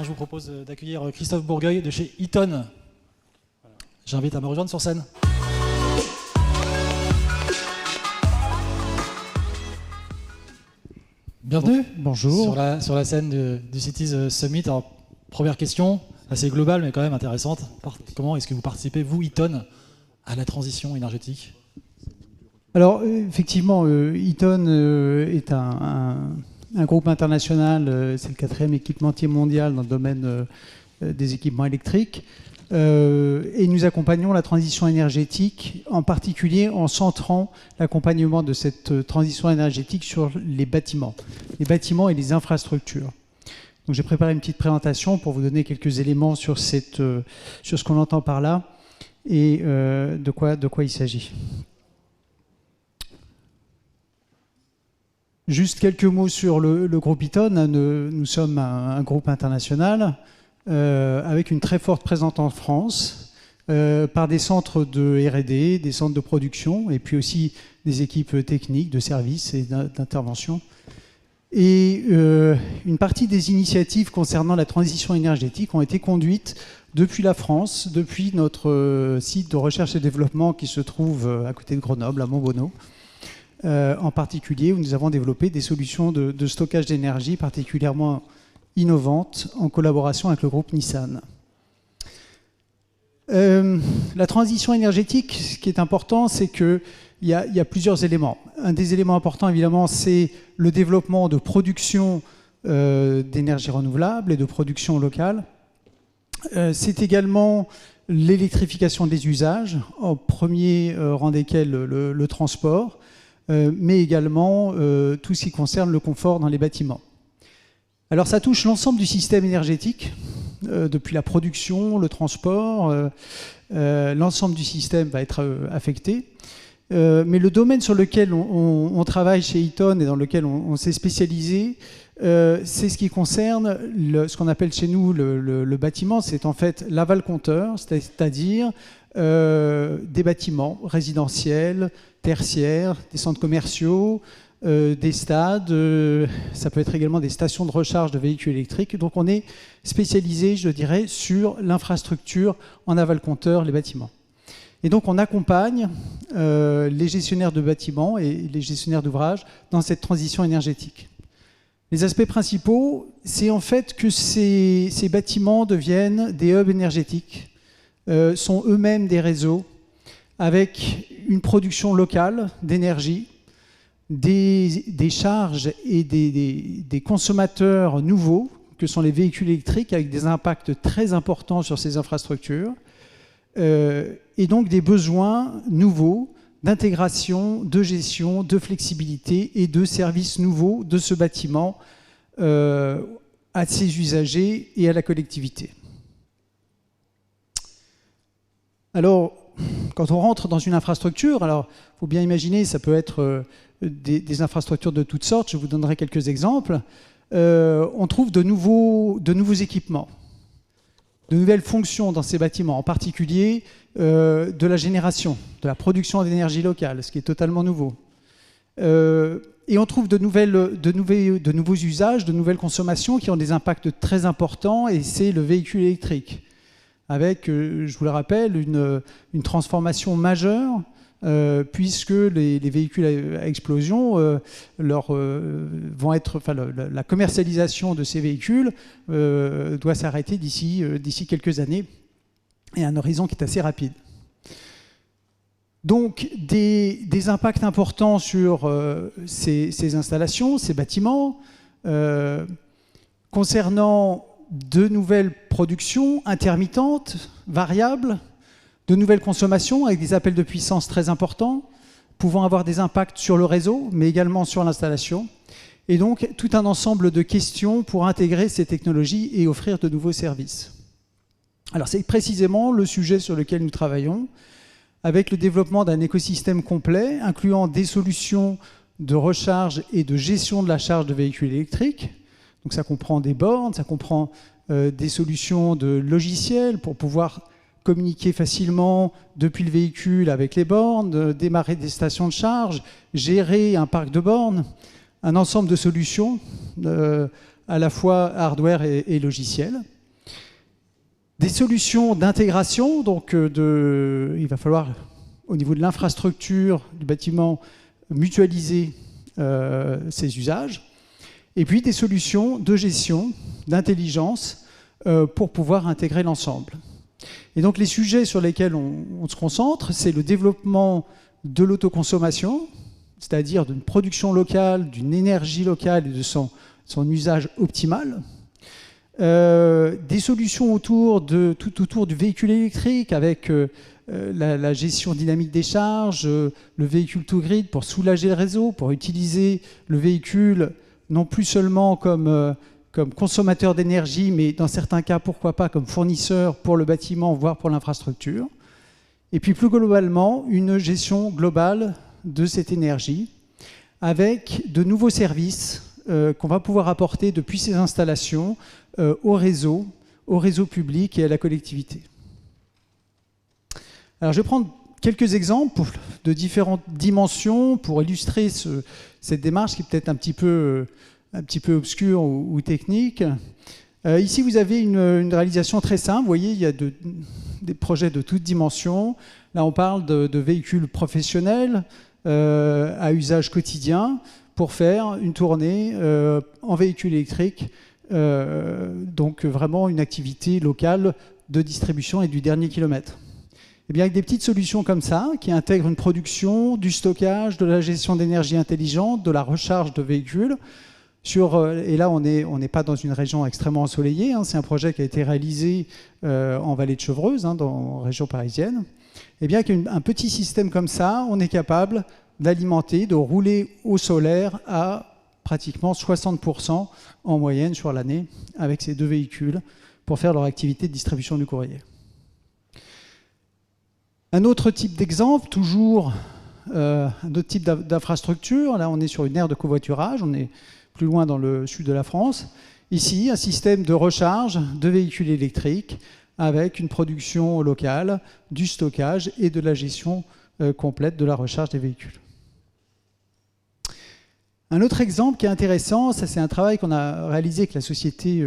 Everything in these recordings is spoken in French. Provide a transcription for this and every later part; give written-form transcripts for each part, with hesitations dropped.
Maintenant, je vous propose d'accueillir Christophe Bourgueil de chez Eaton. J'invite à me rejoindre sur scène. Bienvenue. Bonjour. Sur la scène du Cities Summit. Alors, première question, assez globale mais quand même intéressante. Comment est-ce que vous participez, vous, Eaton, à la transition énergétique? Alors, effectivement, Eaton est un groupe international, c'est le 4e équipementier mondial dans le domaine des équipements électriques. Et nous accompagnons la transition énergétique, en particulier en centrant l'accompagnement de cette transition énergétique sur les bâtiments et les infrastructures. Donc j'ai préparé une petite présentation pour vous donner quelques éléments sur ce qu'on entend par là et de quoi il s'agit. Juste quelques mots sur le groupe Eaton. Nous sommes un groupe international avec une très forte présence en France, par des centres de R&D, des centres de production, et puis aussi des équipes techniques, de services et d'intervention. Et une partie des initiatives concernant la transition énergétique ont été conduites depuis la France, depuis notre site de recherche et développement qui se trouve à côté de Grenoble, à Montbonneau. En particulier, où nous avons développé des solutions de stockage d'énergie particulièrement innovantes en collaboration avec le groupe Nissan. La transition énergétique, ce qui est important, c'est qu'il y a plusieurs éléments. Un des éléments importants, évidemment, c'est le développement de production d'énergie renouvelable et de production locale. C'est également l'électrification des usages, en premier rang desquels le transport, mais également tout ce qui concerne le confort dans les bâtiments. Alors ça touche l'ensemble du système énergétique, depuis la production, le transport, l'ensemble du système va être affecté. Mais le domaine sur lequel on travaille chez Eaton et dans lequel on s'est spécialisé, c'est ce qui concerne ce qu'on appelle chez nous le bâtiment, c'est en fait l'aval-compteur, c'est-à-dire des bâtiments résidentiels, tertiaires, des centres commerciaux, des stades, ça peut être également des stations de recharge de véhicules électriques. Donc on est spécialisé, je dirais, sur l'infrastructure en aval-compteur, les bâtiments. Et donc on accompagne les gestionnaires de bâtiments et les gestionnaires d'ouvrages dans cette transition énergétique. Les aspects principaux, c'est en fait que ces bâtiments deviennent des hubs énergétiques, sont eux-mêmes des réseaux avec une production locale d'énergie, des charges et des consommateurs nouveaux, que sont les véhicules électriques, avec des impacts très importants sur ces infrastructures, et donc des besoins nouveaux d'intégration, de gestion, de flexibilité et de services nouveaux de ce bâtiment à ses usagers et à la collectivité. Alors, quand on rentre dans une infrastructure, alors il faut bien imaginer, ça peut être des infrastructures de toutes sortes, je vous donnerai quelques exemples. On trouve de nouveaux équipements, de nouvelles fonctions dans ces bâtiments, en particulier de la génération, de la production d'énergie locale, ce qui est totalement nouveau. Et on trouve de nouveaux usages, de nouvelles consommations qui ont des impacts très importants, et c'est le véhicule électrique, avec, je vous le rappelle, une transformation majeure, puisque les véhicules à explosion, la commercialisation de ces véhicules doit s'arrêter d'ici quelques années, et à un horizon qui est assez rapide. Donc des impacts importants sur ces installations, ces bâtiments, concernant de nouvelles productions intermittentes, variables, de nouvelles consommations avec des appels de puissance très importants, pouvant avoir des impacts sur le réseau, mais également sur l'installation. Et donc, tout un ensemble de questions pour intégrer ces technologies et offrir de nouveaux services. Alors, c'est précisément le sujet sur lequel nous travaillons, avec le développement d'un écosystème complet, incluant des solutions de recharge et de gestion de la charge de véhicules électriques. Donc ça comprend des bornes, ça comprend des solutions de logiciels pour pouvoir communiquer facilement depuis le véhicule avec les bornes, démarrer des stations de charge, gérer un parc de bornes, un ensemble de solutions à la fois hardware et logiciel. Des solutions d'intégration, donc il va falloir, au niveau de l'infrastructure du bâtiment, mutualiser ces usages. Et puis des solutions de gestion, d'intelligence, pour pouvoir intégrer l'ensemble. Et donc les sujets sur lesquels on se concentre, c'est le développement de l'autoconsommation, c'est-à-dire d'une production locale, d'une énergie locale et de son usage optimal. Des solutions tout autour du véhicule électrique avec la gestion dynamique des charges, le véhicule to grid pour soulager le réseau, pour utiliser le véhicule non plus seulement comme consommateur d'énergie, mais dans certains cas, pourquoi pas, comme fournisseur pour le bâtiment, voire pour l'infrastructure. Et puis plus globalement, une gestion globale de cette énergie avec de nouveaux services qu'on va pouvoir apporter depuis ces installations au réseau public et à la collectivité. Alors je vais prendre quelques exemples de différentes dimensions pour illustrer cette démarche qui est peut-être un petit peu obscure ou technique. Ici, vous avez une réalisation très simple. Vous voyez, il y a des projets de toutes dimensions. Là, on parle de véhicules professionnels à usage quotidien pour faire une tournée en véhicule électrique. Donc, vraiment une activité locale de distribution et du dernier kilomètre. Et bien, avec des petites solutions comme ça, qui intègrent une production, du stockage, de la gestion d'énergie intelligente, de la recharge de véhicules, et là, on n'est pas dans une région extrêmement ensoleillée. C'est un projet qui a été réalisé en vallée de Chevreuse, dans la région parisienne. Et bien, avec un petit système comme ça, on est capable d'alimenter, de rouler au solaire à pratiquement 60% en moyenne sur l'année avec ces deux véhicules pour faire leur activité de distribution du courrier. Un autre type d'exemple, toujours un autre type d'infrastructure. Là, on est sur une aire de covoiturage. On est plus loin dans le sud de la France. Ici, un système de recharge de véhicules électriques avec une production locale, du stockage et de la gestion complète de la recharge des véhicules. Un autre exemple qui est intéressant, ça c'est un travail qu'on a réalisé avec la société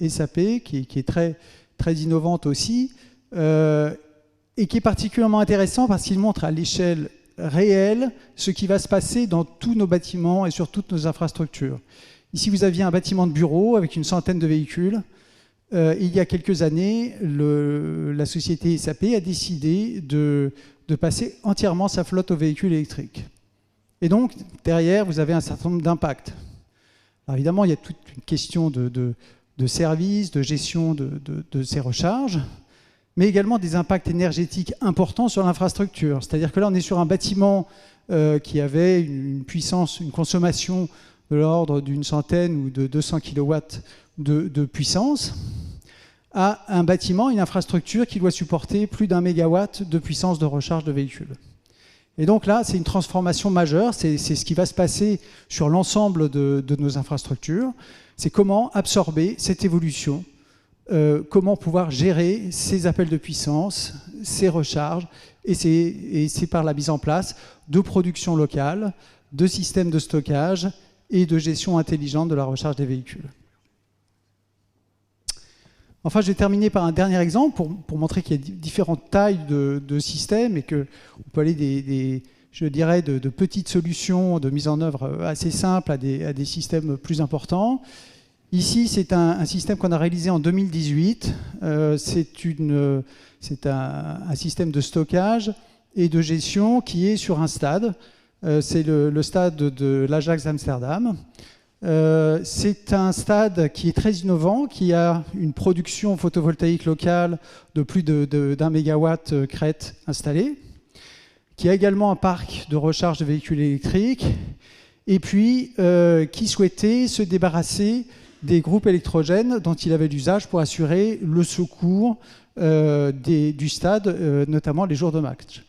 SAP, qui est très, très innovante aussi, et qui est particulièrement intéressant parce qu'il montre à l'échelle réelle ce qui va se passer dans tous nos bâtiments et sur toutes nos infrastructures. Ici, vous aviez un bâtiment de bureau avec une centaine de véhicules. Il y a quelques années, la société SAP a décidé de passer entièrement sa flotte aux véhicules électriques. Et donc, derrière, vous avez un certain nombre d'impacts. Alors évidemment, il y a toute une question de service, de gestion de ces recharges, mais également des impacts énergétiques importants sur l'infrastructure. C'est-à-dire que là, on est sur un bâtiment qui avait une puissance, une consommation de l'ordre d'une centaine ou de 200 kW de puissance, à un bâtiment, une infrastructure qui doit supporter plus d'1 mégawatt de puissance de recharge de véhicules. Et donc là, c'est une transformation majeure, c'est ce qui va se passer sur l'ensemble de nos infrastructures. C'est comment absorber cette évolution, comment pouvoir gérer ces appels de puissance, ces recharges, et c'est par la mise en place de production locale, de systèmes de stockage et de gestion intelligente de la recharge des véhicules. Enfin, je vais terminer par un dernier exemple pour montrer qu'il y a différentes tailles de systèmes et qu'on peut aller je dirais, de petites solutions de mise en œuvre assez simples à des systèmes plus importants. Ici, c'est un système qu'on a réalisé en 2018. C'est un système de stockage et de gestion qui est sur un stade. C'est le stade de l'Ajax Amsterdam. C'est un stade qui est très innovant, qui a une production photovoltaïque locale de plus d'1 mégawatt crête installée, qui a également un parc de recharge de véhicules électriques, et puis qui souhaitait se débarrasser des groupes électrogènes dont il avait l'usage pour assurer le secours du stade, notamment les jours de match.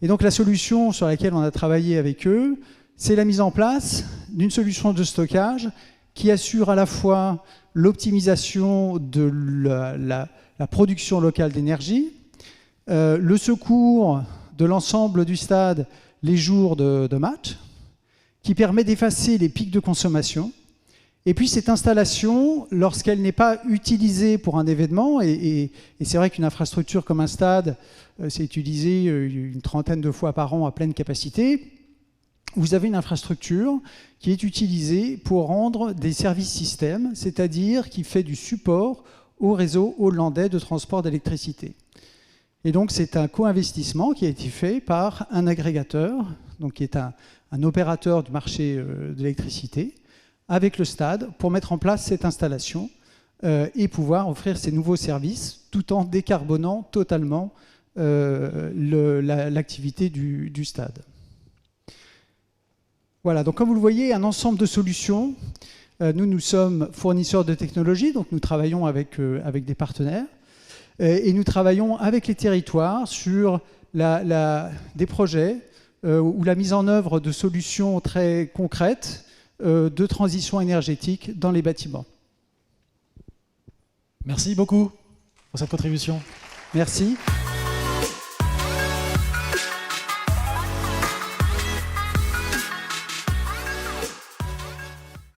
Et donc la solution sur laquelle on a travaillé avec eux, c'est la mise en place d'une solution de stockage qui assure à la fois l'optimisation de la production locale d'énergie, le secours de l'ensemble du stade les jours de match, qui permet d'effacer les pics de consommation Et puis cette installation, lorsqu'elle n'est pas utilisée pour un événement, et c'est vrai qu'une infrastructure comme un stade, c'est utilisé une trentaine de fois par an à pleine capacité, vous avez une infrastructure qui est utilisée pour rendre des services systèmes, c'est-à-dire qui fait du support au réseau hollandais de transport d'électricité. Et donc c'est un co-investissement qui a été fait par un agrégateur, donc qui est un opérateur du marché de l'électricité, avec le stade pour mettre en place cette installation et pouvoir offrir ces nouveaux services tout en décarbonant totalement l'activité du stade. Voilà, donc comme vous le voyez, un ensemble de solutions. Nous sommes fournisseurs de technologies, donc nous travaillons avec des partenaires et nous travaillons avec les territoires sur des projets ou la mise en œuvre de solutions très concrètes de transition énergétique dans les bâtiments. Merci beaucoup pour cette contribution. Merci.